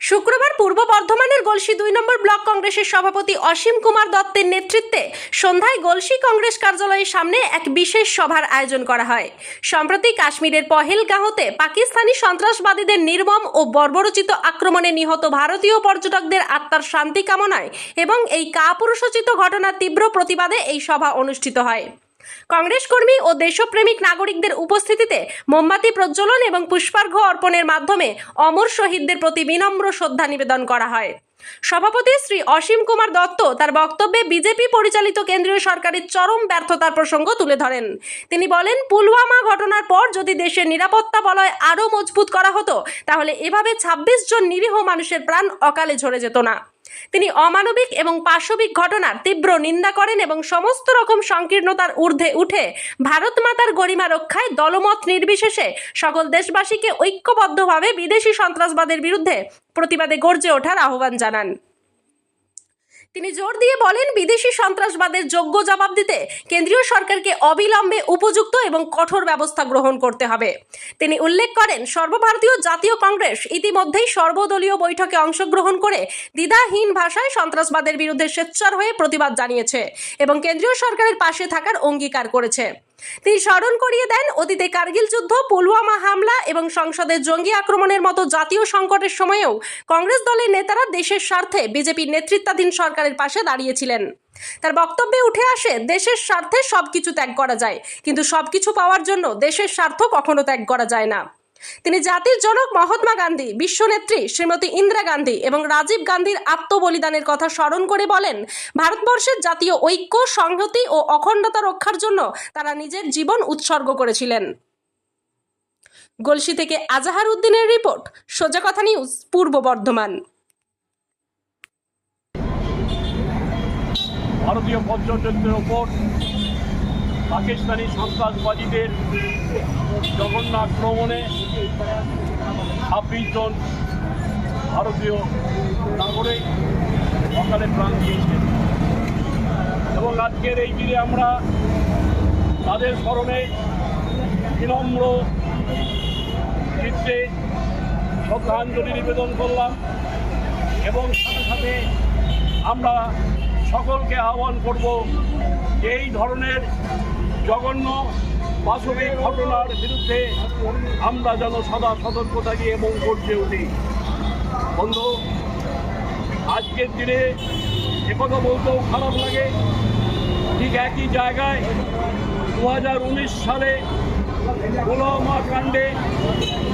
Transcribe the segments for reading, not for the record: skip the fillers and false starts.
শুক্রবার পূর্ব বর্ধমানের গলসি 2 নম্বর ব্লক কংগ্রেসের সভাপতি অসীম কুমার দত্তের নেতৃত্বে সন্ধ্যায় গলসি কংগ্রেস কার্যালয়ের সামনে এক বিশেষ সভার আয়োজন করা হয়। সম্প্রতি কাশ্মীরের পহেলগাঁওতে পাকিস্তানি সন্ত্রাসবাদীদের নির্মম ও বর্বরোচিত আক্রমণে নিহত ভারতীয় পর্যটকদের আত্মার শান্তি কামনায় এবং এই কাপুরুষোচিত ঘটনার তীব্র প্রতিবাদে এই সভা অনুষ্ঠিত হয়। কংগ্রেস কর্মী ও দেশপ্রেমিক নাগরিকদের উপস্থিতিতে মোমবাতি প্রজ্বলন এবং পুষ্পার্ঘ্য অর্পণের মাধ্যমে অমর শহীদদের প্রতি বিনম্র শ্রদ্ধা নিবেদন করা হয়। সভাপতি শ্রী অসীম কুমার দত্ত তার বক্তব্যে বিজেপি পরিচালিত কেন্দ্রীয় সরকারের চরম ব্যর্থতার প্রসঙ্গ তুলে ধরেন। তিনি বলেন, পুলওয়ামা ঘটনার পর যদি দেশের নিরাপত্তা বলয় আরও মজবুত করা হতো তাহলে এভাবে 26 জন নিরীহ মানুষের প্রাণ অকালে ঝরে যেত না। তিনি অমানবিক এবং পাশবিক ঘটনার তীব্র নিন্দা করেন এবং সমস্ত রকম সংকীর্ণতার ঊর্ধ্বে উঠে ভারত মাতার গরিমা রক্ষায় দলমত নির্বিশেষে সকল দেশবাসীকে ঐক্যবদ্ধভাবে বিদেশি সন্ত্রাসবাদের বিরুদ্ধে প্রতিবাদে গর্জে ওঠার আহ্বান জানান। তিনি জোর দিয়ে বলেন, বিদেশি সন্ত্রাসবাদের যোগ্য জবাব দিতে কেন্দ্রীয় সরকারকে অবিলম্বে উপযুক্ত এবং কঠোর ব্যবস্থা গ্রহণ করতে হবে। তিনি উল্লেখ করেন, সর্বভারতীয় জাতীয় কংগ্রেস ইতিমধ্যেই সর্বদলীয় বৈঠকে অংশগ্রহণ করে দ্বিধাহীন ভাষায় সন্ত্রাসবাদের বিরুদ্ধে সোচ্চার হয়ে প্রতিবাদ জানিয়েছে এবং কেন্দ্রীয় সরকারের পাশে থাকার অঙ্গীকার করেছে। তিনি স্মরণ করিয়ে দেন, অতীতে কার্গিল যুদ্ধ, পুলওয়ামা হামলা এবং সংসদের জঙ্গি আক্রমণের মতো জাতীয় সংকটের সময়েও কংগ্রেস দলের নেতারা দেশের স্বার্থে বিজেপির নেতৃত্বাধীন সরকারের পাশে দাঁড়িয়েছিলেন। তার বক্তব্যে উঠে আসে, দেশের স্বার্থে সবকিছু ত্যাগ করা যায়, কিন্তু সবকিছু পাওয়ার জন্য দেশের স্বার্থ কখনো ত্যাগ করা যায় না। তিনি জাতির জনক মহাত্মা গান্ধী, বিশ্বনেত্রী শ্রীমতী ইন্দিরা গান্ধী এবং রাজীব গান্ধীর আত্মবলিদানের কথা স্মরণ করে বলেন, ভারতবর্ষের জাতীয় ঐক্য, সংহতি ও অখণ্ডতা রক্ষার জন্য তারা নিজের জীবন উৎসর্গ করেছিলেন। গলসি থেকে আজাহার উদ্দিনের রিপোর্ট, সোজা কথা নিউজ, পূর্ব বর্ধমান। ভারতীয় পর্যটকদের ওপর পাকিস্তানি সন্ত্রাসবাদীদের জঘন্য আক্রমণে 26 জন ভারতীয় নাগরিক অকালে প্রাণ দিয়েছেন এবং আজকের এই দিনে আমরা তাদের স্মরণে বিনম্র চিত্তে শ্রদ্ধাঞ্জলি নিবেদন করলাম এবং সাথে সাথে আমরা সকলকে আহ্বান করব যে এই ধরনের জঘন্য পাশবিক ঘটনার বিরুদ্ধে আমরা যেন সদা সতর্ক থাকি এবং গর্জে উঠি। বন্ধু, আজকের দিনে একথা বলতেও খারাপ লাগে, ঠিক একই জায়গায় 2019 সালে পুলওয়ামা কাণ্ডে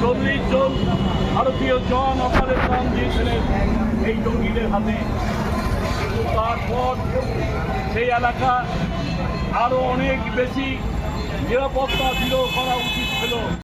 40 জন ভারতীয় জওয়ান অকালে প্রাণ দিয়েছিলেন এই জঙ্গিদের হাতে। কিন্তু তারপর সেই এলাকা আরও অনেক বেশি নিরাপত্তা দৃঢ় করা উচিত ছিল।